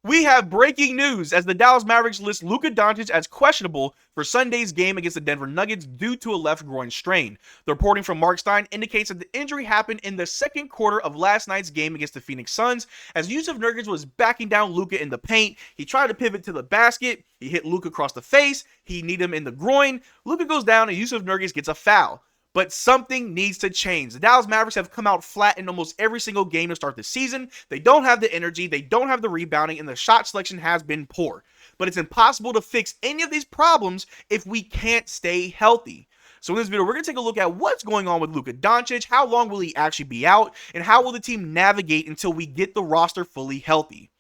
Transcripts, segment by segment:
We have breaking news as the Dallas Mavericks list Luka Doncic as questionable for Sunday's game against the Denver Nuggets due to a left groin strain. The reporting from Mark Stein indicates that the injury happened in the second quarter of last night's game against the Phoenix Suns as Yusuf Nurkic was backing down Luka in the paint. He tried to pivot to the basket. He hit Luka across the face. He kneed him in the groin. Luka goes down and Yusuf Nurkic gets a foul. But something needs to change. The Dallas Mavericks have come out flat in almost every single game to start the season. They don't have the energy, they don't have the rebounding, and the shot selection has been poor. But it's impossible to fix any of these problems if we can't stay healthy. So in this video, we're going to take a look at what's going on with Luka Doncic, how long will he actually be out, and how will the team navigate until we get the roster fully healthy.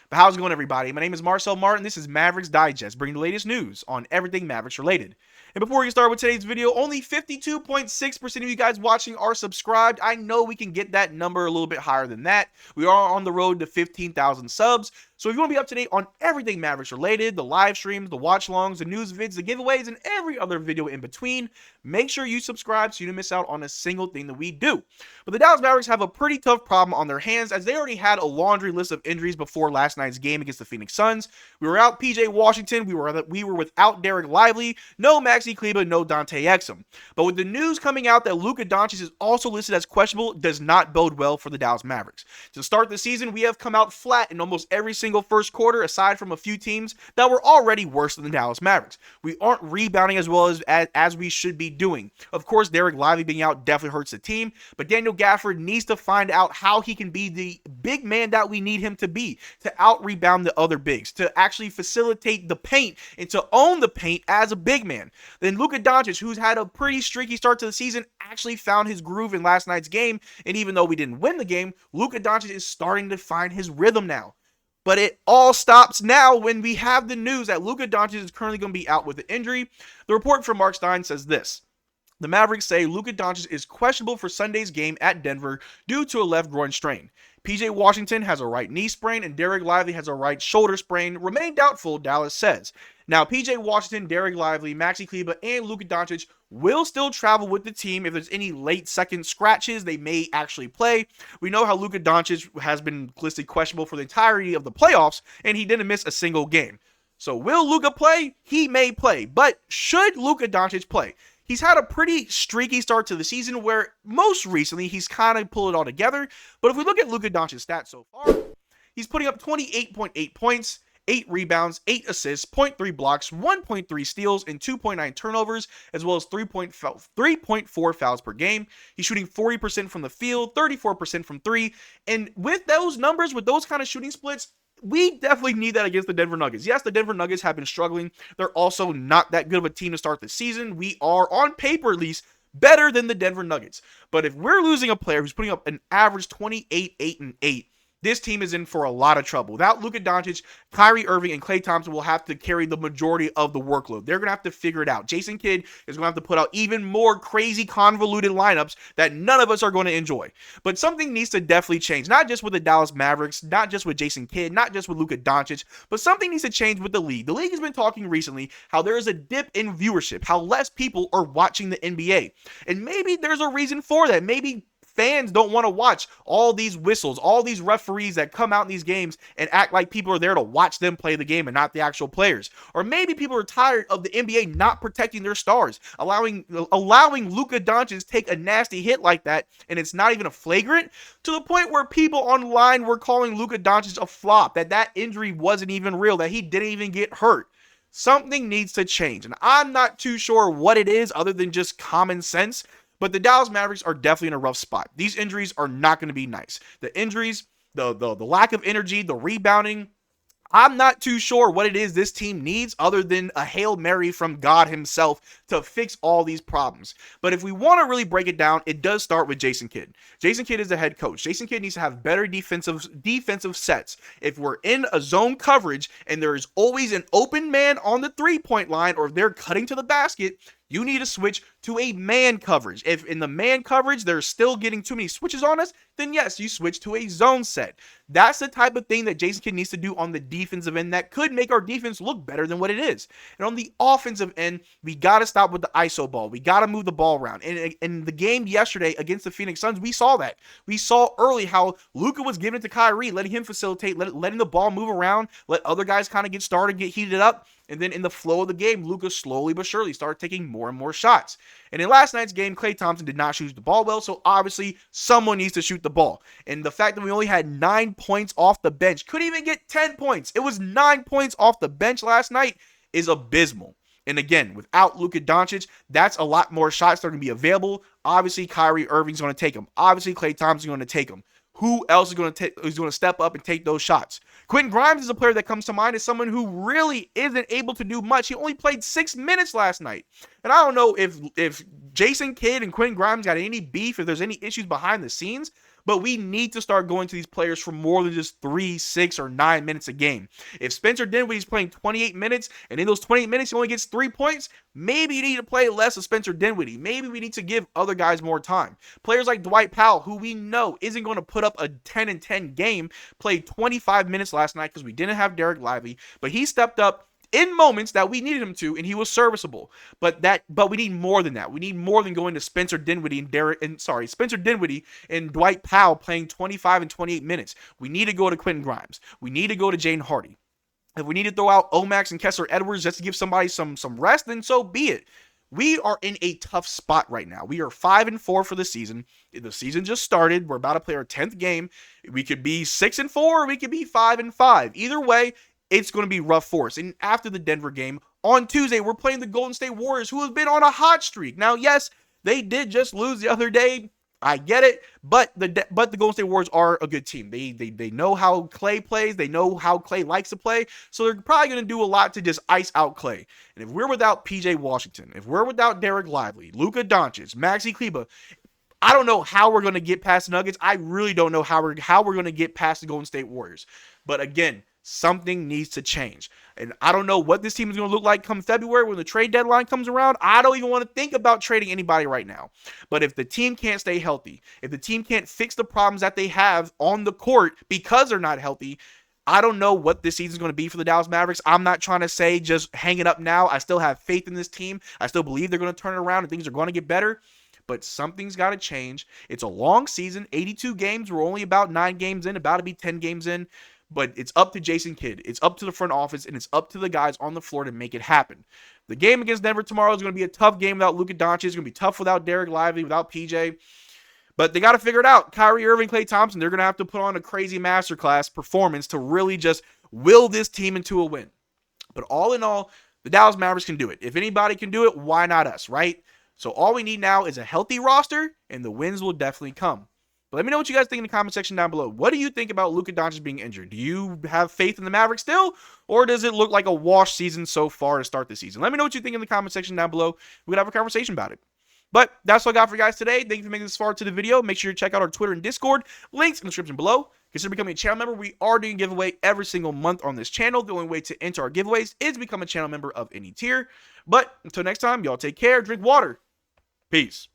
But how's it going, everybody? My name is Marcel Martin. This is Mavs Digest, bringing the latest news on everything Mavericks related. And before we get started with today's video, only 52.6% of you guys watching are subscribed. I know we can get that number a little bit higher than that. We are on the road to 15,000 subs. So if you want to be up to date on everything Mavericks related, the live streams, the watch longs, the news vids, the giveaways, and every other video in between, make sure you subscribe so you don't miss out on a single thing that we do. But the Dallas Mavericks have a pretty tough problem on their hands as they already had a laundry list of injuries before last night's game against the Phoenix Suns. We were out PJ Washington, we were without Derrick Lively, no Maxi Kleber, no Dante Exum. But with the news coming out that Luka Doncic is also listed as questionable, does not bode well for the Dallas Mavericks. To start the season, we have come out flat in almost every single first quarter, aside from a few teams that were already worse than the Dallas Mavericks. We aren't rebounding as well as we should be doing. Of course, Derrick Lively being out definitely hurts the team, but Daniel Gafford needs to find out how he can be the big man that we need him to be, to out-rebound the other bigs, to actually facilitate the paint and to own the paint as a big man. Then Luka Doncic, who's had a pretty streaky start to the season, actually found his groove in last night's game, and even though we didn't win the game, Luka Doncic is starting to find his rhythm now. But it all stops now when we have the news that Luka Doncic is currently going to be out with an injury. The report from Mark Stein says this. The Mavericks say Luka Doncic is questionable for Sunday's game at Denver due to a left groin strain. PJ Washington has a right knee sprain and Derrick Lively has a right shoulder sprain. Remain doubtful, Dallas says. Now, PJ Washington, Derrick Lively, Maxi Kleber, and Luka Doncic will still travel with the team. If there's any late second scratches, they may actually play. We know how Luka Doncic has been listed questionable for the entirety of the playoffs, and he didn't miss a single game. So will Luka play? He may play. But should Luka Doncic play? He's had a pretty streaky start to the season where most recently he's kind of pulled it all together. But if we look at Luka Doncic's stats so far, he's putting up 28.8 points, 8 rebounds, 8 assists, 0.3 blocks, 1.3 steals, and 2.9 turnovers, as well as 3.4 fouls per game. He's shooting 40% from the field, 34% from 3. And with those numbers, with those kind of shooting splits, we definitely need that against the Denver Nuggets. Yes, the Denver Nuggets have been struggling. They're also not that good of a team to start the season. We are, on paper at least, better than the Denver Nuggets. But if we're losing a player who's putting up an average 28, 8, and 8, this team is in for a lot of trouble. Without Luka Doncic, Kyrie Irving and Klay Thompson will have to carry the majority of the workload. They're going to have to figure it out. Jason Kidd is going to have to put out even more crazy, convoluted lineups that none of us are going to enjoy. But something needs to definitely change, not just with the Dallas Mavericks, not just with Jason Kidd, not just with Luka Doncic, but something needs to change with the league. The league has been talking recently how there is a dip in viewership, how less people are watching the NBA. And maybe there's a reason for that. Maybe fans don't want to watch all these whistles, all these referees that come out in these games and act like people are there to watch them play the game and not the actual players. Or maybe people are tired of the NBA not protecting their stars, allowing Luka Doncic to take a nasty hit like that, and it's not even a flagrant, to the point where people online were calling Luka Doncic a flop, that injury wasn't even real, that he didn't even get hurt. Something needs to change, and I'm not too sure what it is other than just common sense. But the Dallas Mavericks are definitely in a rough spot. These injuries are not going to be nice. The injuries, the lack of energy, the rebounding, I'm not too sure what it is this team needs other than a Hail Mary from God himself to fix all these problems. But if we want to really break it down, it does start with Jason Kidd. Jason Kidd is the head coach. Jason Kidd needs to have better defensive sets. If we're in a zone coverage and there is always an open man on the three-point line or if they're cutting to the basket, You need to switch to a man coverage. If in the man coverage they're still getting too many switches on us, then yes, you switch to a zone set. That's the type of thing that Jason Kidd needs to do on the defensive end that could make our defense look better than what it is. And on the offensive end, we got to stop with the ISO ball. We got to move the ball around. And in the game yesterday against the Phoenix Suns, we saw that. We saw early how Luka was giving it to Kyrie, letting him facilitate, letting the ball move around, let other guys kind of get started, get heated up. And then in the flow of the game, Luka slowly but surely started taking more and more shots. And in last night's game, Klay Thompson did not shoot the ball well, so obviously someone needs to shoot the ball. And the fact that we only had 9 points off the bench, couldn't even get 10 points. It was 9 points off the bench last night is abysmal. And again, without Luka Doncic, that's a lot more shots that are going to be available. Obviously, Kyrie Irving's going to take them. Obviously, Klay Thompson's going to take them. Who else is going to step up and take those shots? Quentin Grimes is a player that comes to mind as someone who really isn't able to do much. He only played 6 minutes last night. And I don't know if Jason Kidd and Quentin Grimes got any beef, if there's any issues behind the scenes, but we need to start going to these players for more than just 3, 6, or 9 minutes a game. If Spencer Dinwiddie's playing 28 minutes, and in those 28 minutes he only gets 3 points, maybe you need to play less of Spencer Dinwiddie. Maybe we need to give other guys more time. Players like Dwight Powell, who we know isn't going to put up a 10-10 game, played 25 minutes last night because we didn't have Derrick Lively, but he stepped up in moments that we needed him to, and he was serviceable. But we need more than that. We need more than going to Spencer Dinwiddie and Dwight Powell playing 25 and 28 minutes. We need to go to Quentin Grimes. We need to go to Jaden Hardy. If we need to throw out Omax and Kessler Edwards just to give somebody some rest, then so be it. We are in a tough spot right now. We are 5-4 for the season. The season just started. We're about to play our 10th game. We could be 6-4, or we could be 5-5. Either way, it's going to be rough for us. And after the Denver game, on Tuesday, we're playing the Golden State Warriors, who have been on a hot streak. Now, yes, they did just lose the other day. I get it, but the Golden State Warriors are a good team. They know how Klay plays. They know how Klay likes to play. So they're probably going to do a lot to just ice out Klay. And if we're without PJ Washington, if we're without Derrick Lively, Luka Doncic, Maxi Kleber, I don't know how we're going to get past the Nuggets. I really don't know how we're going to get past the Golden State Warriors. But again, something needs to change. And I don't know what this team is going to look like come February when the trade deadline comes around. I don't even want to think about trading anybody right now. But if the team can't stay healthy, if the team can't fix the problems that they have on the court because they're not healthy, I don't know what this season is going to be for the Dallas Mavericks. I'm not trying to say just hang it up now. I still have faith in this team. I still believe they're going to turn it around and things are going to get better. But something's got to change. It's a long season, 82 games. We're only about 9 games in, about to be 10 games in. But it's up to Jason Kidd. It's up to the front office, and it's up to the guys on the floor to make it happen. The game against Denver tomorrow is going to be a tough game without Luka Doncic. It's going to be tough without Derrick Lively, without PJ. But they got to figure it out. Kyrie Irving, Klay Thompson, they're going to have to put on a crazy masterclass performance to really just will this team into a win. But all in all, the Dallas Mavericks can do it. If anybody can do it, why not us, right? So all we need now is a healthy roster, and the wins will definitely come. But let me know what you guys think in the comment section down below. What do you think about Luka Doncic being injured? Do you have faith in the Mavericks still? Or does it look like a wash season so far to start the season? Let me know what you think in the comment section down below. We can have a conversation about it. But that's what I got for you guys today. Thank you for making this far to the video. Make sure you check out our Twitter and Discord. Links in the description below. Consider becoming a channel member. We are doing a giveaway every single month on this channel. The only way to enter our giveaways is become a channel member of any tier. But until next time, y'all take care. Drink water. Peace.